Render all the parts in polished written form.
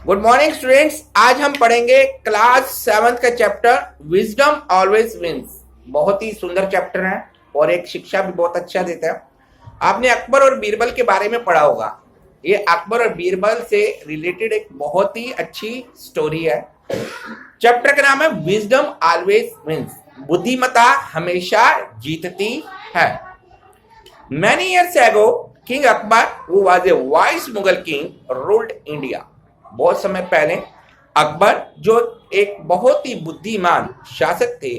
Good morning students. आज हम पढ़ेंगे क्लास 7th का चैप्टर विजडम ऑलवेज विंस। बहुत ही सुंदर चैप्टर है और एक शिक्षा भी बहुत अच्छा देता है। आपने अकबर और बीरबल के बारे में पढ़ा होगा। ये अकबर और बीरबल से रिलेटेड एक बहुत ही अच्छी स्टोरी है। चैप्टर का नाम है विजडम ऑलवेज विंस। बुद्धिमता हमेशा जीतती है। Many years ago, King Akbar, who was a wise Mughal king, ruled India. बहुत समय पहले अकबर, जो एक बहुत ही बुद्धिमान शासक थे,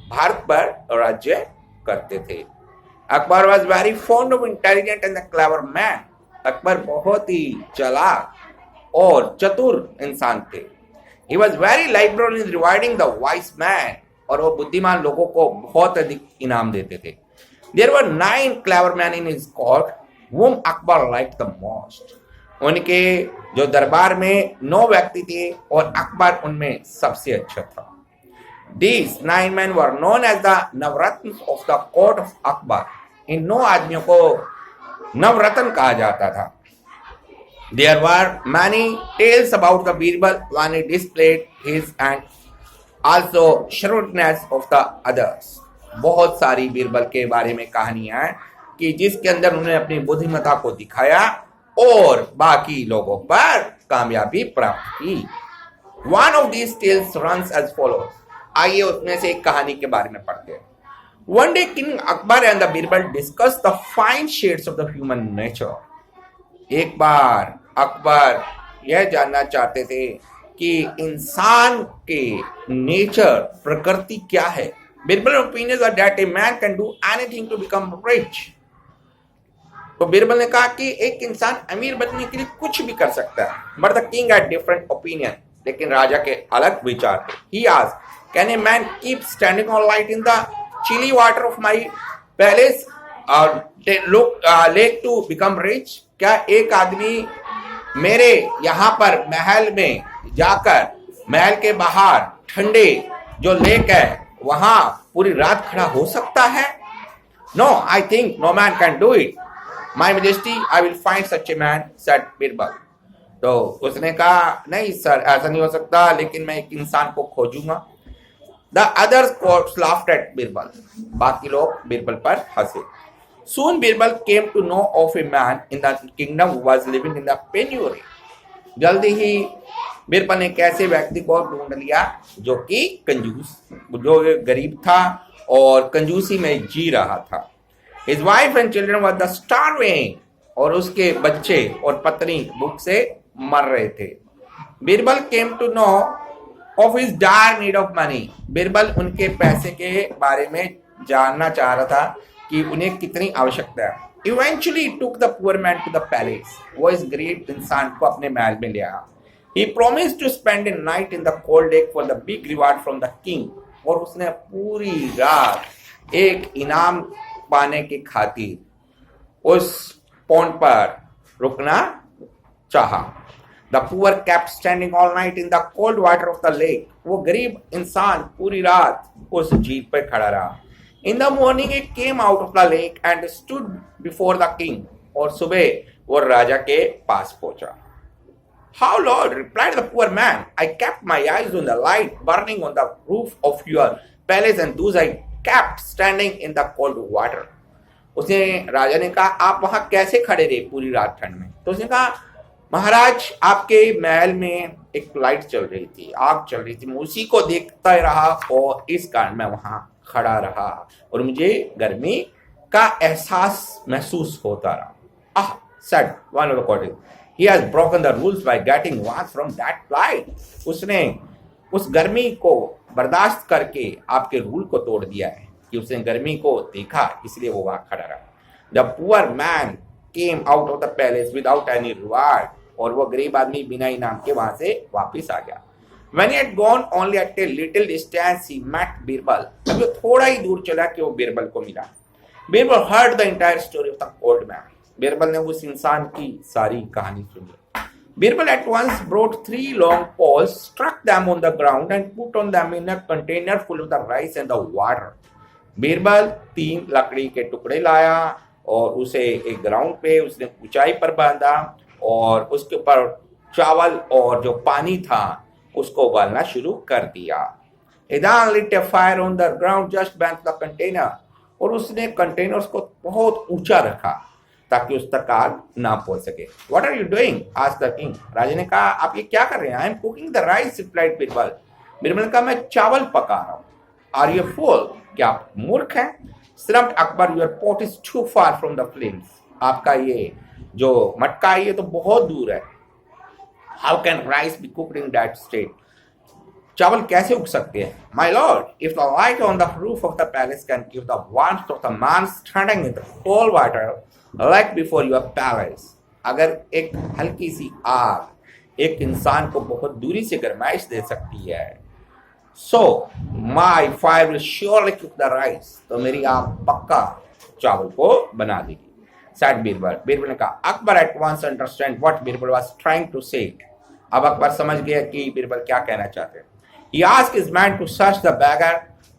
भारत पर राज्य करते थे। Akbar was very fond of intelligent and a clever man. Akbar बहुत ही चालाक और चतुर इंसान थे। He was very liberal in rewarding the wise man. और वो बुद्धिमान लोगों को बहुत अधिक इनाम देते थे। There were 9 clever men in his court whom Akbar liked the most. उनके जो दरबार में 9 व्यक्ति थे और अकबर उनमें सबसे अच्छा था। These 9 men were known as the Navratnas of the court of Akbar. इन 9 आदमियों को नवरत्न कहा जाता था। There were many tales about the Birbal when he displayed his and also shrewdness of the others. बहुत सारी बीरबल के बारे में कहानियां हैं कि जिसके अंदर उन्होंने अपनी बुद्धिमत्ता को दिखाया और बाकी लोगों पर कामयाबी प्राप्त की। One of these tales runs as follows. आइए उसमें से एक कहानी के बारे में पढ़ते हैं। One day King Akbar and the Birbal discussed the fine shades of the human nature. एक बार अकबर यह जानना चाहते थे कि इंसान के नेचर प्रकृति क्या है। Birbal opinions are that a man can do anything to become rich. तो बिरबल ने कहा कि एक इंसान अमीर बनने के लिए कुछ भी कर सकता है। But the king had different opinion. लेकिन राजा के अलग विचार थे। He asked, can a man keep standing all night in the chilly water of my palace lake to become rich? क्या एक आदमी मेरे यहाँ पर महल में जाकर महल के बाहर ठंडे जो लेक है वहां पूरी रात खड़ा हो सकता है? No, I think no man can do it. My Majesty, I will find such a man, said Birbal. तो उसने कहा नहीं सर, ऐसा नहीं हो सकता, लेकिन मैं एक इंसान को खोजूंगा। The others laughed at Birbal. बाकी लोग बिरबल पर हंसे। Soon Birbal came to know of a man in the kingdom who was living in the penury. जल्दी ही बिरबल ने एक ऐसे व्यक्ति को ढूंढ लिया जो कि कंजूस, जो गरीब था और कंजूसी में जी रहा था। His wife and children were the starving. और उसके बच्चे और पत्नी भूख से मर रहे थे। Birbal came to know of his dire need of money. Birbal उनके पैसे के बारे में जानना चाह रहा था कि उन्हें कितनी आवश्यकता है। Eventually he took the poor man to the palace. वो इस गरीब इंसान को अपने महल में ले आया। He promised to spend a night in the cold lake for the big reward from the king. और उसने पूरी रात एक इनाम पाने की खातिर उस पॉन्ड पर रुकना चाहा। The poor kept standing all night in the cold water of the lake. वो गरीब इंसान पूरी रात उस झील पर खड़ा रहा। In the morning he came out of the lake and stood before the king. और सुबह वो राजा के पास पहुंचा। How Lord, replied the poor man, I kept my eyes on the light burning on the roof of your palace and thus I kept standing in the cold water. उसने राजा ने कहा आप वहां कैसे खड़े रहे पूरी रात ठंड में? तो उसने कहा महाराज आपके महल में एक लाइट चल रही थी, आग चल रही थी, मैं उसी को देखता रहा और इस कारण मैं वहां खड़ा रहा और मुझे गर्मी का एहसास महसूस होता रहा। said one of the courtiers, he has broken the rules by getting warmth from that light. उसने उस गर्मी को बर्दाश्त करके आपके रूल को तोड़ दिया है कि उसने गर्मी को देखा इसलिए वो वहां खड़ा रहा। The poor man came out of the palace without any reward. और वो गरीब आदमी बिना इनाम के वहां से वापिस आ गया। When he had gone only at a little distance, he met Birbal. अब वो थोड़ा ही दूर चला कि वो बिरबल को मिला। Birbal heard the entire story of the old man. Birbal ने उस इंसान की सारी कहानी सुनी। Birbal at once brought 3 long poles, struck them on the ground and put on them in a container full of the rice and the water. Birbal 3 लकड़ी के टुकड़े लाया और उसे एक ग्राउंड पे उसने ऊंचाई पर बांधा और उसके ऊपर चावल और जो पानी था उसको उबालना शुरू कर दिया। He then lit a fire on the ground just beneath the container, और उसने कंटेनर्स को बहुत ऊंचा रखा ताकि उस तक आग ना पहुंच सके। What are you doing? asked the king. राजा ने कहा आप ये क्या कर रहे हैं? I am cooking the rice, replied Birbal. Birbal ने कहा मैं चावल पका रहा हूँ। Are you a fool? क्या आप मूर्ख हैं? Snapped Akbar, your pot is too far from the flames. आपका ये जो मटका है ये तो बहुत दूर है। How can rice be cooked in that state? चावल कैसे उग सकते हैं? My lord, if the light on the roof of the palace can give the warmth of the man standing in the cold water like before your palace, अगर एक हल्की सी आग एक इंसान को बहुत दूरी से गर्माइश दे सकती है, so my fire will surely cook the rice, तो मेरी आग पक्का चावल को बना देगी। said बीरबल। बीरबल ने कहा Akbar at once understand what Birbal was trying to say. अब अकबर समझ गया कि बीरबल क्या कहना चाहते हैं। He asked his man to search the beggar.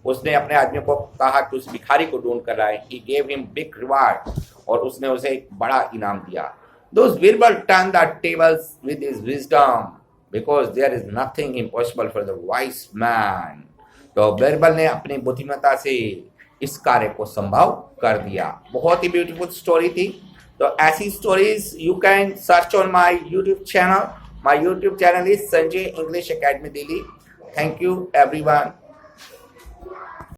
उसने अपने आदमी को कहा कि उस भिखारी को ढूंढ कर लाए। He gave him big reward, और उसने उसे एक बड़ा इनाम दिया। Those Birbal turned the tables with his wisdom, because there is nothing impossible for the wise man. तो बीरबल ने अपनी बुद्धिमत्ता से इस कार्य को संभव कर दिया। बहुत ही ब्यूटीफुल स्टोरी थी। तो ऐसी stories you can search on my YouTube channel. My YouTube channel is Sanjay English academy Delhi. Thank you everyone.